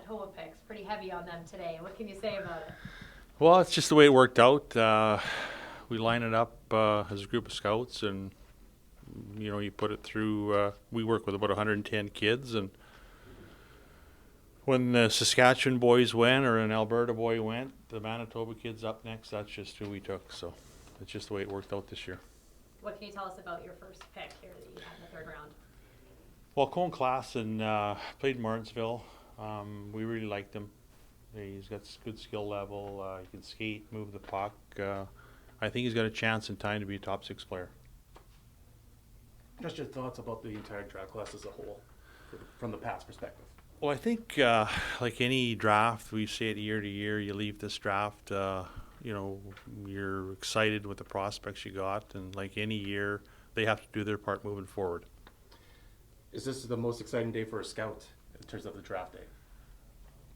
Manitoba picks. Pretty heavy on them today. What can you say about it? Well, it's just the way it worked out. We line it up as a group of scouts, and you put it through. We work with about 110 kids, and when the Saskatchewan boys went or an Alberta boy went, the Manitoba kids up next. That's just who we took. So it's just the way it worked out this year. What can you tell us about your first pick here that you had in the third round? Well, Cone Klassen played in Martinsville. We really liked him. He's got good skill level. He can skate, move the puck. I think he's got a chance in time to be a top 6 player. Just your thoughts about the entire draft class as a whole, from the past perspective. Well, I think like any draft, we say it year to year. You leave this draft, you're excited with the prospects you got, and like any year, they have to do their part moving forward. Is this the most exciting day for a scout in terms of the draft day?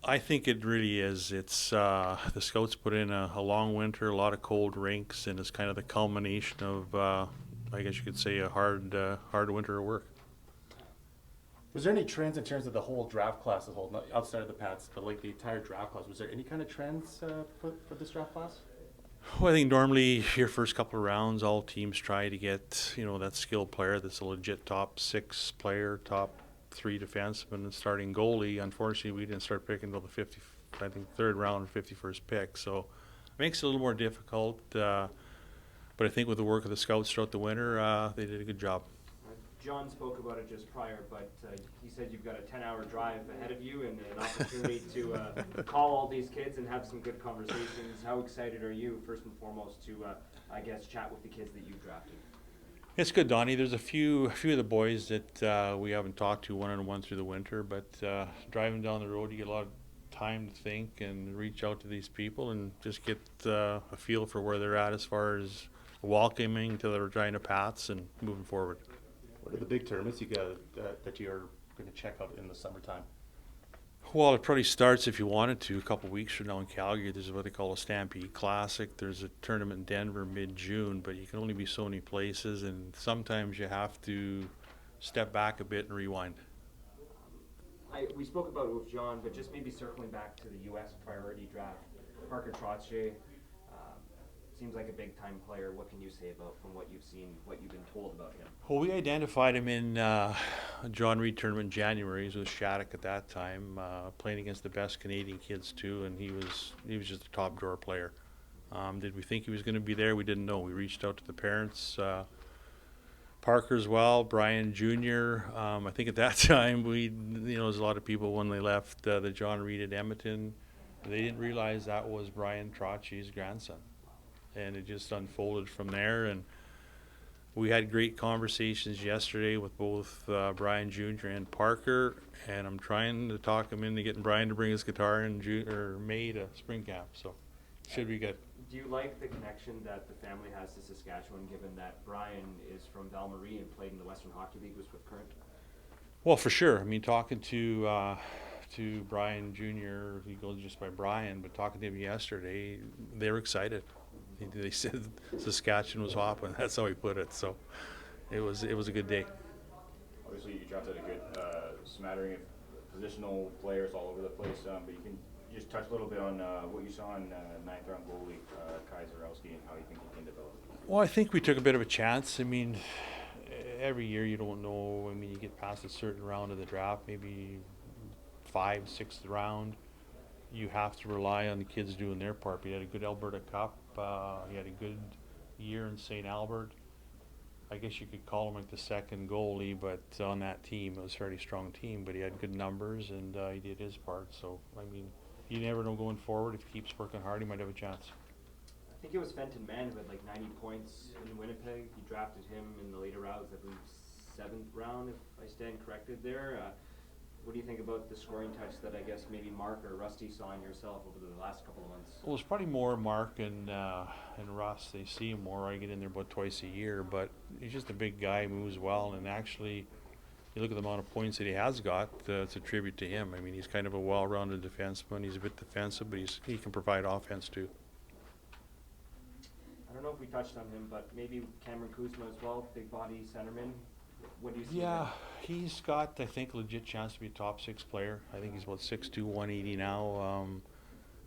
I think it really is. It's the scouts put in a long winter, a lot of cold rinks, and it's kind of the culmination of, I guess you could say, a hard winter of work. Was there any trends in terms of the whole draft class as a whole, not outside of the Pats, but like the entire draft class? Was there any kind of trends for this draft class? Well, I think normally your first couple of rounds, all teams try to get that skilled player that's a legit top 6 player, top 3 defenseman, and starting goalie. Unfortunately, we didn't start picking until the 3rd round, 51st pick. So it makes it a little more difficult. But I think with the work of the scouts throughout the winter, they did a good job. John spoke about it just prior, but he said you've got a 10-hour drive ahead of you and an opportunity to call all these kids and have some good conversations. How excited are you, first and foremost, to, chat with the kids that you've drafted? It's good, Donnie. There's a few of the boys that we haven't talked to one-on-one through the winter, but driving down the road, you get a lot of time to think and reach out to these people and just get a feel for where they're at as far as welcoming to the Regina Pats and moving forward. What are the big tournaments you got that you're going to check out in the summertime? Well, it probably starts, if you wanted to, a couple of weeks from now in Calgary. There's what they call a Stampede Classic. There's a tournament in Denver mid-June, but you can only be so many places, and sometimes you have to step back a bit and rewind. We spoke about it with John, but just maybe circling back to the U.S. priority draft. Parker Trottier seems like a big-time player. What can you say about from what you've seen, what you've been told about him? Well, we identified him in a John Reed tournament in January. He was with Shattuck at that time, playing against the best Canadian kids too, and he was just a top drawer player. Did we think he was going to be there? We didn't know. We reached out to the parents. Parker as well, Brian Jr. I think at that time there's a lot of people when they left the John Reed at Edmonton, they didn't realize that was Brian Trottier's grandson. And it just unfolded from there, and we had great conversations yesterday with both Brian Jr. and Parker, and I'm trying to talk him into getting Brian to bring his guitar in May to spring camp, so should be good. Do you like the connection that the family has to Saskatchewan, given that Brian is from Val-Marie and played in the Western Hockey League with Current? Well, for sure. I mean, talking to Brian Jr., he goes just by Brian, but talking to him yesterday, they were excited. They said Saskatchewan was hopping. That's how he put it. So it was a good day. Obviously, you drafted a good smattering of positional players all over the place, but you can just touch a little bit on what you saw in 9th round goalie Kai Zarowski and how you think he can develop. Well, I think we took a bit of a chance. I mean, every year you don't know. I mean, you get past a certain round of the draft, maybe 5th, 6th round. You have to rely on the kids doing their part. We had a good Alberta Cup. He had a good year in St. Albert. I guess you could call him like the second goalie, but on that team, it was a fairly strong team, but he had good numbers and he did his part. So, I mean, you never know going forward. If he keeps working hard, he might have a chance. I think it was Fenton Mann who had like 90 points in Winnipeg. You drafted him in the later rounds, I believe 7th round, if I stand corrected there. What do you think about the scoring touch that I guess maybe Mark or Rusty saw in yourself over the last couple of months? Well, it's probably more Mark and Russ. They see him more. I get in there about twice a year, but he's just a big guy, moves well, and actually, you look at the amount of points that he has got, it's a tribute to him. I mean, he's kind of a well-rounded defenseman. He's a bit defensive, but he can provide offense too. I don't know if we touched on him, but maybe Cameron Kuzma as well, big body centerman. What do you see? Yeah, he's got, I think, legit chance to be a top 6 player. I think he's about 6'2", 180 now.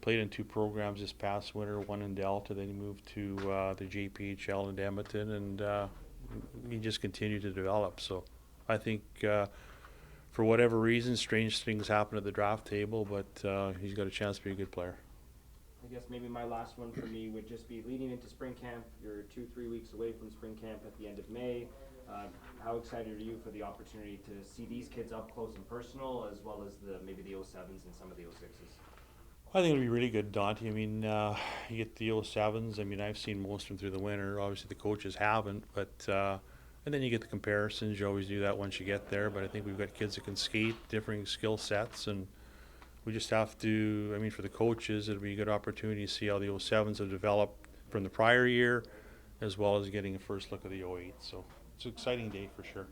Played in 2 programs this past winter, one in Delta, then he moved to the JPHL in Edmonton, and he just continued to develop. So I think for whatever reason, strange things happen at the draft table, but he's got a chance to be a good player. I guess maybe my last one for me would just be leading into spring camp. You're 2-3 weeks away from spring camp at the end of May. How excited are you for the opportunity to see these kids up close and personal, as well as maybe the 07s and some of the 06s? I think it'll be really good, Dante. I mean, you get the 07s. I mean, I've seen most of them through the winter. Obviously, the coaches haven't, but and then you get the comparisons. You always do that once you get there. But I think we've got kids that can skate, differing skill sets, and we just have to. I mean, for the coaches, it'll be a good opportunity to see how the 07s have developed from the prior year, as well as getting a first look at the 08. So it's an exciting day for sure.